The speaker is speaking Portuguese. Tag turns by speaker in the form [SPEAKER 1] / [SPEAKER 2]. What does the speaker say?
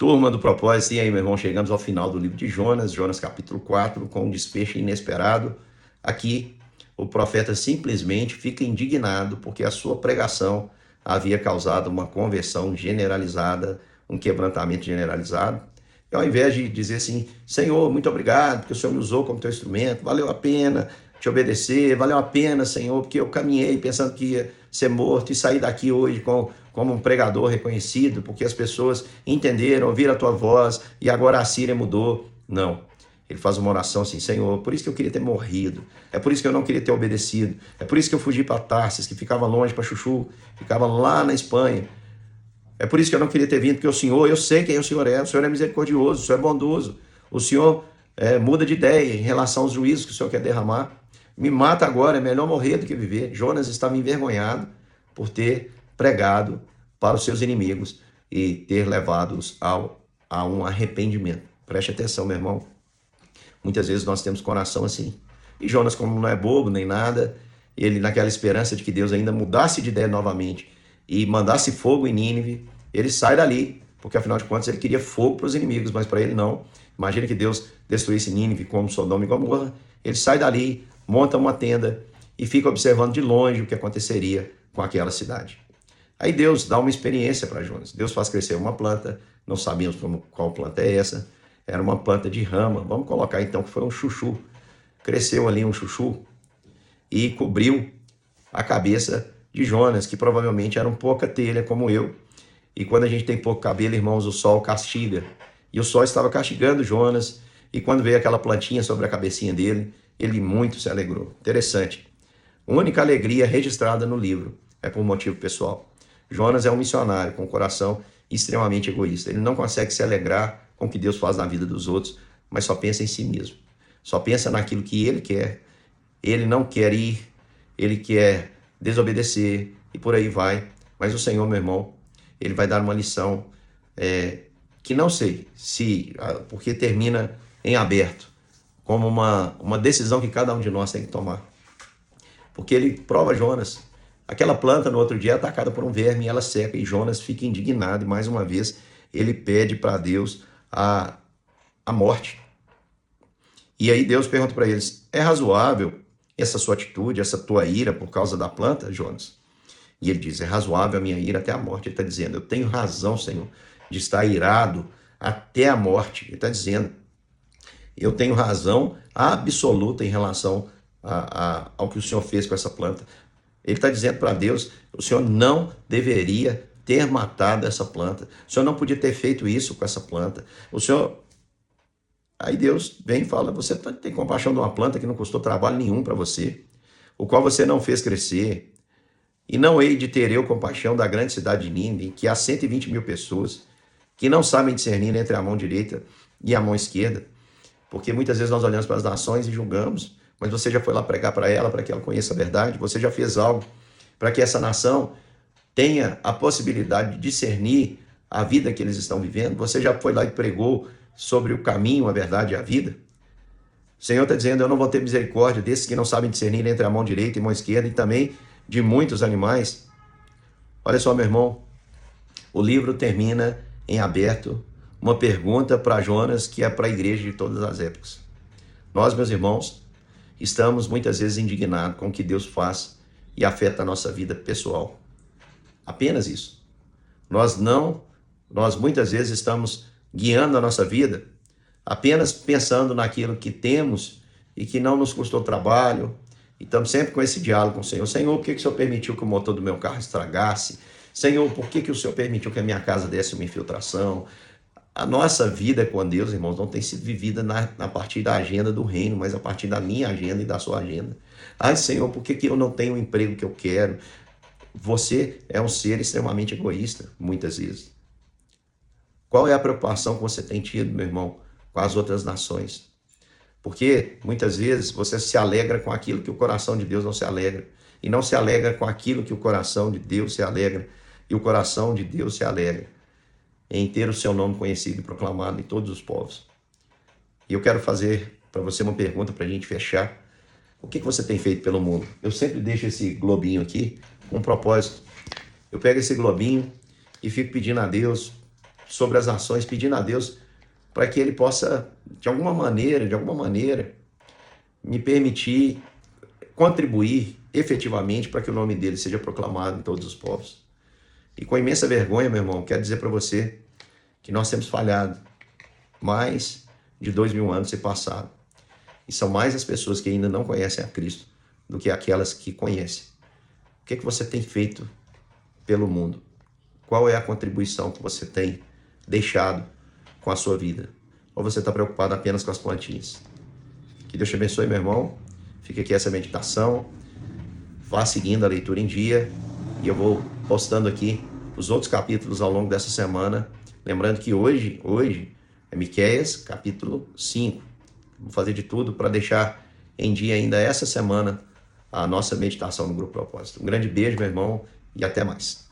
[SPEAKER 1] Turma do propósito, e aí, meu irmão, chegamos ao final do livro de Jonas, Jonas capítulo 4, com um desfecho inesperado. Aqui, o profeta simplesmente fica indignado porque a sua pregação havia causado uma conversão generalizada, um quebrantamento generalizado. E ao invés de dizer assim, Senhor, muito obrigado, porque o Senhor me usou como teu instrumento, valeu a pena te obedecer, valeu a pena, Senhor, porque eu caminhei pensando que ia ser morto e sair daqui hoje como um pregador reconhecido, porque as pessoas entenderam, ouviram a tua voz e agora a Síria mudou. Não. Ele faz uma oração assim, Senhor, por isso que eu queria ter morrido, é por isso que eu não queria ter obedecido, é por isso que eu fugi para Tarsis, que ficava longe para Chuchu, ficava lá na Espanha. É por isso que eu não queria ter vindo, porque o Senhor, eu sei quem o Senhor é misericordioso, o Senhor é bondoso, o Senhor muda de ideia em relação aos juízos que o Senhor quer derramar. Me mata agora, é melhor morrer do que viver. Jonas estava envergonhado por ter pregado para os seus inimigos e ter levado-os a um arrependimento. Preste atenção, meu irmão. Muitas vezes nós temos coração assim. E Jonas, como não é bobo nem nada, ele naquela esperança de que Deus ainda mudasse de ideia novamente e mandasse fogo em Nínive, ele sai dali, porque afinal de contas ele queria fogo para os inimigos, mas para ele não. Imagina que Deus destruísse Nínive como Sodoma e Gomorra. Ele sai dali, monta uma tenda e fica observando de longe o que aconteceria com aquela cidade. Aí Deus dá uma experiência para Jonas. Deus faz crescer uma planta, não sabíamos qual planta é essa, era uma planta de rama, vamos colocar então que foi um chuchu. Cresceu ali um chuchu e cobriu a cabeça de Jonas, que provavelmente era um pouca telha como eu. E quando a gente tem pouco cabelo, irmãos, o sol castiga. E o sol estava castigando Jonas, e quando veio aquela plantinha sobre a cabecinha dele, ele muito se alegrou. Interessante. A única alegria registrada no livro é por motivo pessoal. Jonas é um missionário com um coração extremamente egoísta. Ele não consegue se alegrar com o que Deus faz na vida dos outros, mas só pensa em si mesmo. Só pensa naquilo que ele quer. Ele não quer ir, ele quer desobedecer e por aí vai. Mas o Senhor, meu irmão, ele vai dar uma lição que não sei se, porque termina em aberto, como uma decisão que cada um de nós tem que tomar. Porque ele prova Jonas. Aquela planta no outro dia é atacada por um verme e ela seca e Jonas fica indignado e mais uma vez ele pede para Deus a morte. E aí Deus pergunta para eles, é razoável essa sua atitude, essa tua ira por causa da planta, Jonas? E ele diz, é razoável a minha ira até a morte. Ele está dizendo, eu tenho razão, Senhor, de estar irado até a morte. Ele está dizendo, eu tenho razão absoluta em relação ao que o Senhor fez com essa planta. Ele está dizendo para Deus, o Senhor não deveria ter matado essa planta. O Senhor não podia ter feito isso com essa planta. O Senhor... Aí Deus vem e fala, você tem compaixão de uma planta que não custou trabalho nenhum para você, o qual você não fez crescer. E não hei de ter eu compaixão da grande cidade de Nínive, que há 120 mil pessoas que não sabem discernir entre a mão direita e a mão esquerda. Porque muitas vezes nós olhamos para as nações e julgamos, mas você já foi lá pregar para ela, para que ela conheça a verdade? Você já fez algo para que essa nação tenha a possibilidade de discernir a vida que eles estão vivendo? Você já foi lá e pregou sobre o caminho, a verdade e a vida? O Senhor está dizendo, eu não vou ter misericórdia desses que não sabem discernir entre a mão direita e a mão esquerda e também de muitos animais. Olha só, meu irmão, o livro termina em aberto uma pergunta para Jonas, que é para a igreja de todas as épocas. Nós, meus irmãos, estamos muitas vezes indignados com o que Deus faz e afeta a nossa vida pessoal. Apenas isso. Nós muitas vezes estamos guiando a nossa vida apenas pensando naquilo que temos e que não nos custou trabalho. E estamos sempre com esse diálogo com o Senhor. Senhor, por que o Senhor permitiu que o motor do meu carro estragasse? Senhor, por que o Senhor permitiu que a minha casa desse uma infiltração? A nossa vida com Deus, irmãos, não tem sido vivida a partir da agenda do reino, mas a partir da minha agenda e da sua agenda. Ai, Senhor, por que eu não tenho o emprego que eu quero? Você é um ser extremamente egoísta, muitas vezes. Qual é a preocupação que você tem tido, meu irmão, com as outras nações? Porque muitas vezes você se alegra com aquilo que o coração de Deus não se alegra. E não se alegra com aquilo que o coração de Deus se alegra. E o coração de Deus se alegra em ter o seu nome conhecido e proclamado em todos os povos. E eu quero fazer para você uma pergunta para a gente fechar. O que você tem feito pelo mundo? Eu sempre deixo esse globinho aqui com um propósito. Eu pego esse globinho e fico pedindo a Deus sobre as ações, pedindo a Deus para que Ele possa, de alguma maneira, me permitir contribuir efetivamente para que o nome dele seja proclamado em todos os povos. E com imensa vergonha, meu irmão, quero dizer para você que nós temos falhado. Mais de 2000 anos se passaram. E são mais as pessoas que ainda não conhecem a Cristo do que aquelas que conhecem. O que você tem feito pelo mundo? Qual é a contribuição que você tem deixado com a sua vida? Ou você está preocupado apenas com as plantinhas? Que Deus te abençoe, meu irmão. Fica aqui essa meditação. Vá seguindo a leitura em dia. E eu vou postando aqui os outros capítulos ao longo dessa semana. Lembrando que hoje é Miqueias, capítulo 5. Vou fazer de tudo para deixar em dia ainda essa semana a nossa meditação no Grupo Propósito. Um grande beijo, meu irmão, e até mais.